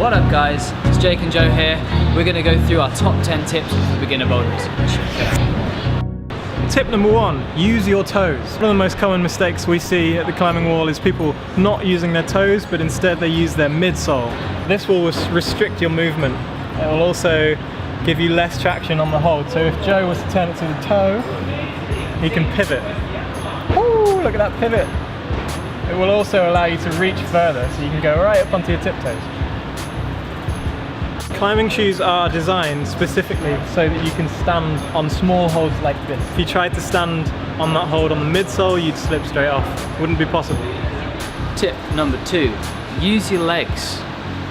What up guys, it's Jake and Joe here. We're going to go through our top 10 tips for beginner boulders. Tip number 1, use your toes. One of the most common mistakes we see at the climbing wall is people not using their toes, but instead they use their midsole. This will restrict your movement. It will also give you less traction on the hold. So if Joe was to turn it to the toe, he can pivot. Woo, look at that pivot. It will also allow you to reach further, so you can go right up onto your tiptoes. Climbing shoes are designed specifically so that you can stand on small holds like this. If you tried to stand on that hold on the midsole, you'd slip straight off. Wouldn't be possible. Tip number 2, use your legs.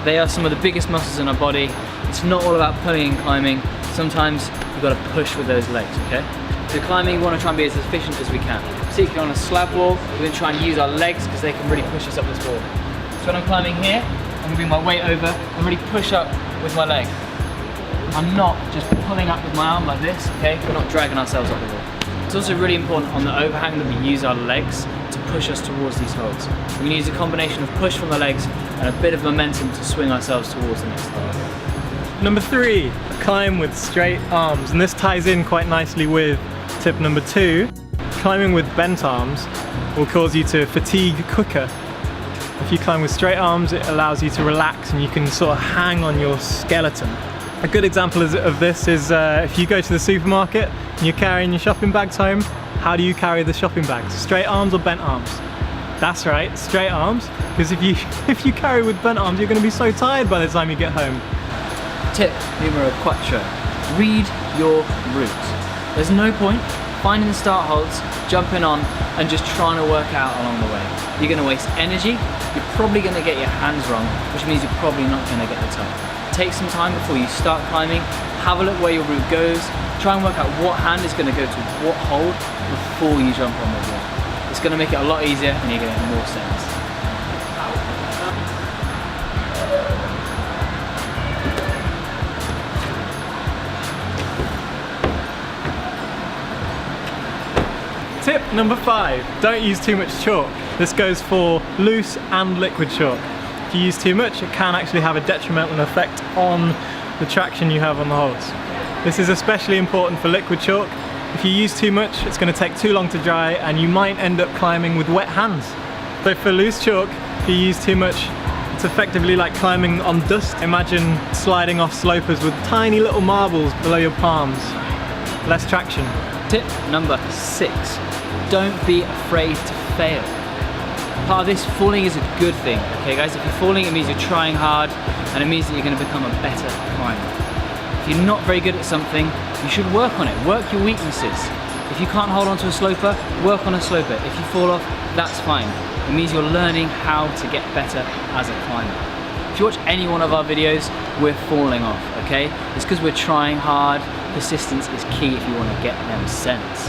They are some of the biggest muscles in our body. It's not all about pulling and climbing. Sometimes you've got to push with those legs, okay? So climbing, we want to try and be as efficient as we can. Particularly on a slab wall, we're going to try and use our legs because they can really push us up this wall. So when I'm climbing here, I'm going to bring my weight over and really push up with my leg. I'm not just pulling up with my arm like this, okay? We're not dragging ourselves up the wall. It's also really important on the overhang that we use our legs to push us towards these holds. We're going to use a combination of push from the legs and a bit of momentum to swing ourselves towards the next hold. Number 3, climb with straight arms. And this ties in quite nicely with tip number 2. Climbing with bent arms will cause you to fatigue quicker. If you climb with straight arms, it allows you to relax and you can sort of hang on your skeleton. A good example of this is if you go to the supermarket and you're carrying your shopping bags home, how do you carry the shopping bags? Straight arms or bent arms? That's right, straight arms, because if you carry with bent arms, you're going to be so tired by the time you get home. Tip numero 4, read your route. There's no point finding the start holds, jumping on and just trying to work out along the way. You're going to waste energy, you're probably going to get your hands wrong, which means you're probably not going to get the top. Take some time before you start climbing, have a look where your route goes, try and work out what hand is going to go to what hold before you jump on the wall. It's going to make it a lot easier and you're going to get more sense. Tip number 5, don't use too much chalk. This goes for loose and liquid chalk. If you use too much, it can actually have a detrimental effect on the traction you have on the holds. This is especially important for liquid chalk. If you use too much, it's going to take too long to dry and you might end up climbing with wet hands. So for loose chalk, if you use too much, it's effectively like climbing on dust. Imagine sliding off slopers with tiny little marbles below your palms. Less traction. Tip number 6, don't be afraid to fail. Part of this, falling is a good thing, okay guys? If you're falling, it means you're trying hard and it means that you're going to become a better climber. If you're not very good at something, you should work on it. Work your weaknesses. If you can't hold onto a sloper, work on a sloper. If you fall off, that's fine. It means you're learning how to get better as a climber. If you watch any one of our videos, we're falling off, okay? It's because we're trying hard. Persistence is key if you want to get them sense.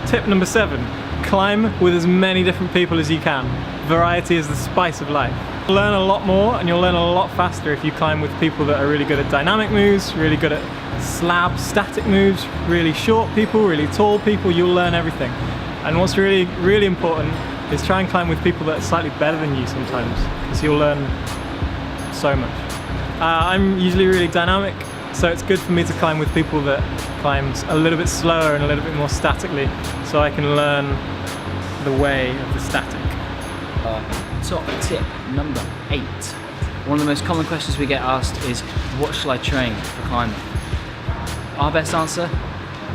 Tip number 7, climb with as many different people as you can. Variety is the spice of life. You'll learn a lot more and you'll learn a lot faster if you climb with people that are really good at dynamic moves, really good at slab static moves, really short people, really tall people. You'll learn everything. And what's really, really important is try and climb with people that are slightly better than you sometimes, because you'll learn so much. I'm usually really dynamic, so it's good for me to climb with people that climb a little bit slower and a little bit more statically, so I can learn the way of the static. Top tip number 8. One of the most common questions we get asked is, what shall I train for climbing? Our best answer,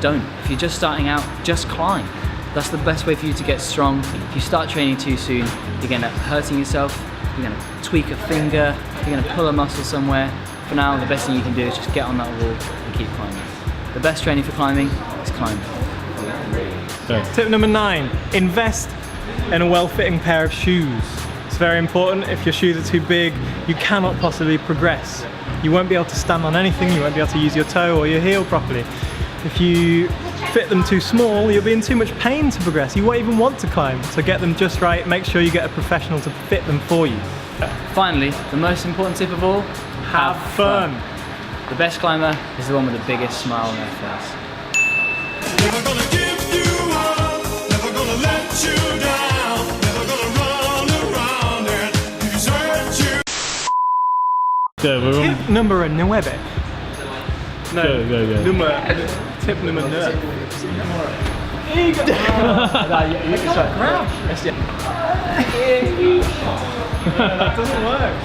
don't. If you're just starting out, just climb. That's the best way for you to get strong. If you start training too soon, you're going to end up hurting yourself, you're going to tweak a finger, you're going to pull a muscle somewhere. For now, the best thing you can do is just get on that wall and keep climbing. The best training for climbing is climbing. Tip number 9, invest in a well-fitting pair of shoes. It's very important. If your shoes are too big, you cannot possibly progress. You won't be able to stand on anything, you won't be able to use your toe or your heel properly. If you fit them too small, you'll be in too much pain to progress. You won't even want to climb. So get them just right, make sure you get a professional to fit them for you. Finally, the most important tip of all, have fun. The best climber is the one with the biggest smile on their face. Never gonna give you up, never gonna let you down. Go, we're on. Tip number 9. No. Go. Tip number 9. You can try. That doesn't work.